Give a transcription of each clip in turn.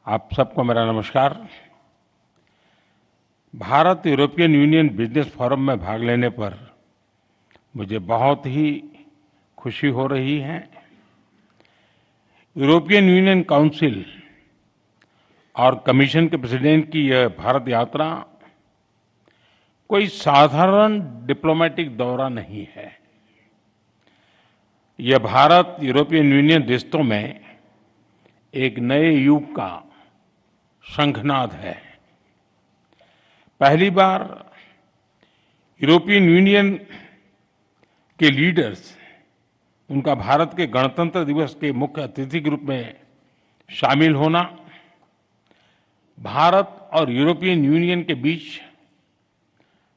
आप सबको मेरा नमस्कार। Bharat European union business forum में भाग लेने पर मुझे बहुत ही खुशी हो रही है। यूरोपियन यूनियन काउंसिल और कमीशन के प्रेसिडेंट की यह भारत यात्रा कोई साधारण डिप्लोमेटिक दौरा नहीं है। यह भारत यूरोपियन यूनियन रिश्तों में एक नए युग का शंखनाद है। पहली बार यूरोपियन यूनियन के लीडर्स उनका भारत के गणतंत्र दिवस के मुख्य अतिथि के रूप में शामिल होना, भारत और यूरोपियन यूनियन के बीच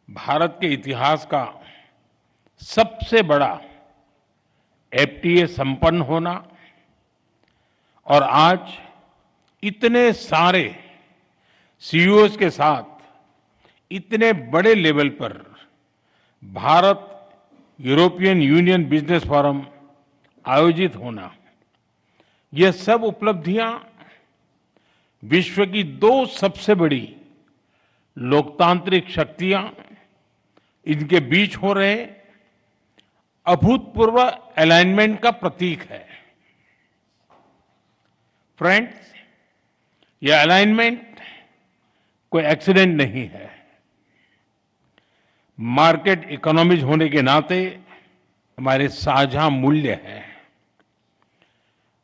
भारत के इतिहास का सबसे बड़ा एफटीए संपन्न होना और आज इतने सारे सीईओज के साथ इतने बड़े लेवल पर Bharat European union business forum आयोजित होना, यह सब उपलब्धियां विश्व की दो सबसे बड़ी लोकतांत्रिक शक्तियां इनके बीच हो रहे अभूतपूर्व अलाइनमेंट का प्रतीक है। फ्रेंड्स, यह अलाइनमेंट कोई एक्सीडेंट नहीं है। मार्केट इकोनॉमीज होने के नाते हमारे साझा मूल्य हैं।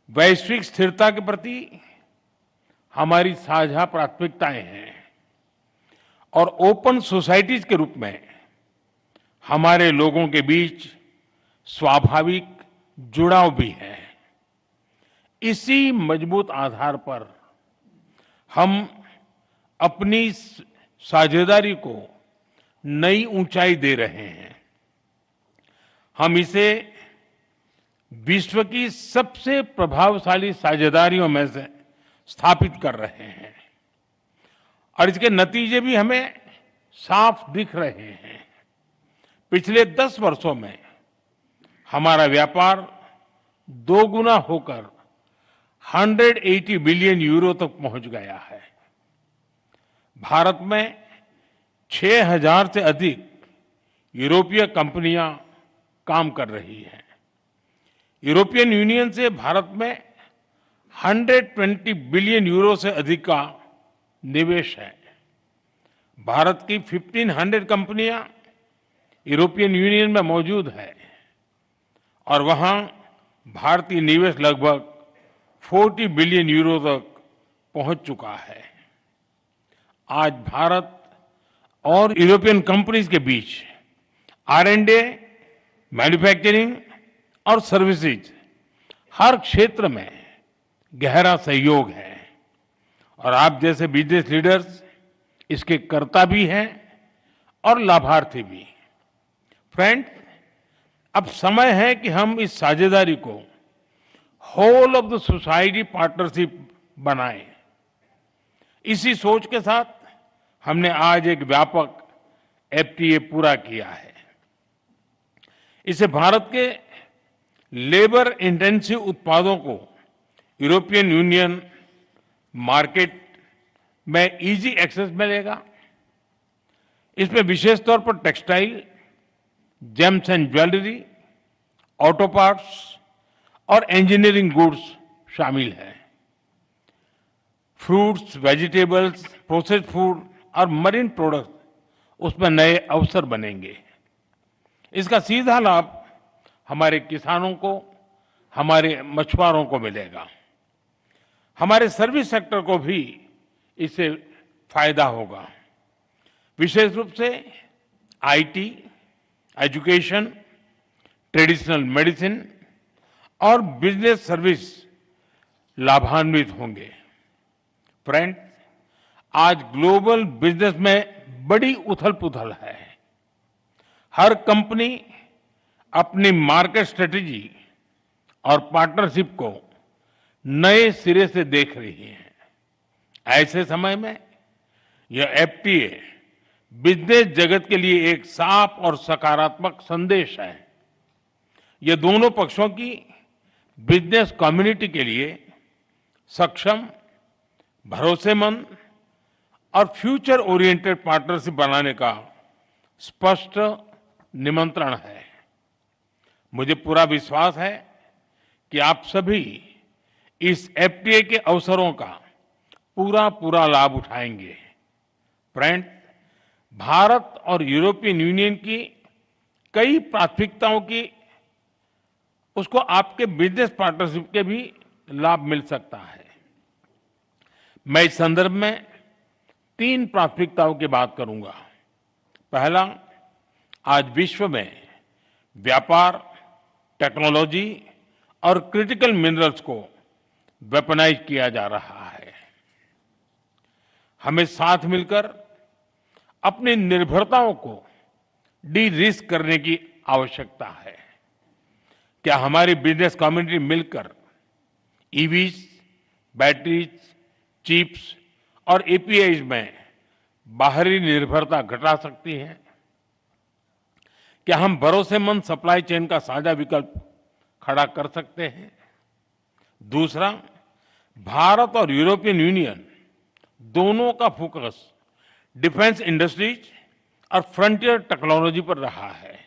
वैश्विक स्थिरता के प्रति हमारी साझा प्राथमिकताएं हैं और ओपन सोसाइटीज के रूप में हमारे लोगों के बीच स्वाभाविक जुड़ाव भी है। इसी मजबूत आधार पर हम अपनी साझेदारी को नई ऊंचाई दे रहे हैं। हम इसे विश्व की सबसे प्रभावशाली साझेदारियों में से स्थापित कर रहे हैं और इसके नतीजे भी हमें साफ दिख रहे हैं। पिछले 10 वर्षों में हमारा व्यापार दोगुना होकर 180 बिलियन यूरो तक पहुंच गया है। भारत में 6,000 से अधिक यूरोपीय कंपनियां काम कर रही हैं। यूरोपियन यूनियन से भारत में 120 बिलियन यूरो से अधिक का निवेश है। भारत की 1500 कंपनियां यूरोपियन यूनियन में मौजूद है और वहां भारतीय निवेश लगभग 40 बिलियन यूरो तक पहुंच चुका है। आज भारत और यूरोपियन कंपनीज के बीच R&D, मैन्युफैक्चरिंग और सर्विसेज हर क्षेत्र में गहरा सहयोग है और आप जैसे बिजनेस लीडर्स इसके कर्ता भी हैं और लाभार्थी भी। फ्रेंड्स, अब समय है कि हम इस साझेदारी को whole of the society partnership बनाएं। इसी सोच के साथ हमने आज एक व्यापक एफटीए पूरा किया है। इसे भारत के लेबर इंटेंसिव उत्पादों को यूरोपियन यूनियन मार्केट में इजी एक्सेस मिलेगा। इसमें विशेष तौर पर textile, James and jewellery, auto parts और इंजीनियरिंग गुड्स शामिल हैं। फ्रूट्स, वेजिटेबल्स, प्रोसेस्ड फूड और मरीन प्रोडक्ट उसमें नए अवसर बनेंगे। इसका सीधा लाभ हमारे किसानों को, हमारे मछुआरों को मिलेगा। हमारे सर्विस सेक्टर को भी इससे फायदा होगा। विशेष रूप से आईटी, एजुकेशन, ट्रेडिशनल मेडिसिन और बिजनेस सर्विस लाभान्वित होंगे। फ्रेंड्स, आज ग्लोबल बिजनेस में बड़ी उथल-पुथल है। हर कंपनी अपनी मार्केट स्ट्रेटेजी और पार्टनरशिप को नए सिरे से देख रही है। ऐसे समय में यह एफटीए बिजनेस जगत के लिए एक साफ और सकारात्मक संदेश है। यह दोनों पक्षों की बिजनेस कम्युनिटी के लिए सक्षम, भरोसेमंद और फ्यूचर ओरिएंटेड पार्टनरशिप बनाने का स्पष्ट निमंत्रण है। मुझे पूरा विश्वास है कि आप सभी इस एफटीए के अवसरों का पूरा लाभ उठाएंगे। फ्रेंड्स, भारत और यूरोपियन यूनियन की कई प्राथमिकताओं की उसको आपके बिजनेस पार्टनरशिप के भी लाभ मिल सकता है। मैं इस संदर्भ में 3 प्राथमिकताओं की बात करूंगा। पहला, आज विश्व में व्यापार, टेक्नोलॉजी और क्रिटिकल मिनरल्स को वेपनाइज किया जा रहा है। हमें साथ मिलकर अपनी निर्भरताओं को डी रिस्क करने की आवश्यकता है। क्या हमारी बिजनेस कम्युनिटी मिलकर ईवीज, बैटरीज, चिप्स और एपीआईज में बाहरी निर्भरता घटा सकती है? क्या हम भरोसेमंद सप्लाई चेन का साझा विकल्प खड़ा कर सकते हैं? दूसरा, भारत और यूरोपियन यूनियन दोनों का फोकस डिफेंस इंडस्ट्रीज और फ्रंटियर टेक्नोलॉजी पर रहा है।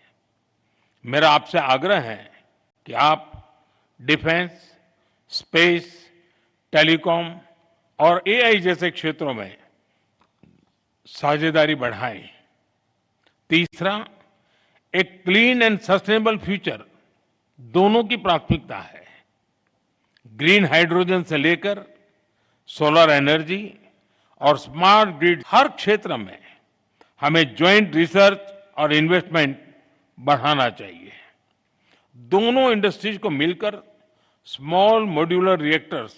मेरा आपसे आग्रह है कि आप डिफेंस, स्पेस, टेलीकॉम और एआई जैसे क्षेत्रों में साझेदारी बढ़ाएं। तीसरा, एक क्लीन एंड सस्टेनेबल फ्यूचर दोनों की प्राथमिकता है। ग्रीन हाइड्रोजन से लेकर सोलर एनर्जी और स्मार्ट ग्रिड, हर क्षेत्र में हमें ज्वाइंट रिसर्च और इन्वेस्टमेंट बढ़ाना चाहिए। दोनों इंडस्ट्रीज को मिलकर स्मॉल मॉड्यूलर रिएक्टर्स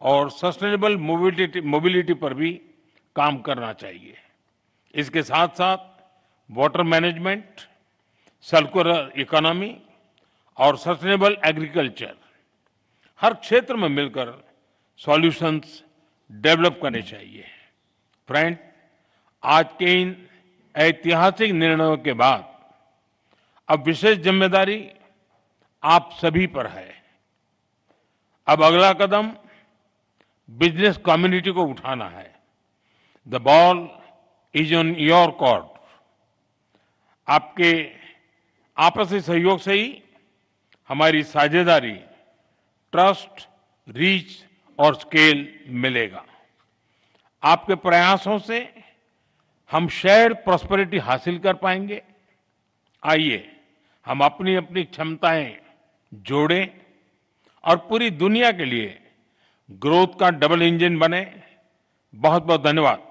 और सस्टेनेबल मोबिलिटी पर भी काम करना चाहिए। इसके साथ साथ वाटर मैनेजमेंट, सर्कुलर इकोनॉमी और सस्टेनेबल एग्रीकल्चर, हर क्षेत्र में मिलकर सॉल्यूशंस डेवलप करने चाहिए। फ्रेंड, आज के इन ऐतिहासिक निर्णयों के बाद अब विशेष जिम्मेदारी आप सभी पर है। अब अगला कदम बिजनेस कम्युनिटी को उठाना है। The ball is on your court. आपके आपसी सहयोग से ही हमारी साझेदारी, ट्रस्ट, रीच और स्केल मिलेगा। आपके प्रयासों से हम शेयर्ड प्रॉस्पेरिटी हासिल कर पाएंगे। आइए हम अपनी अपनी क्षमताएं जोड़ें और पूरी दुनिया के लिए ग्रोथ का डबल इंजन बने। बहुत बहुत धन्यवाद।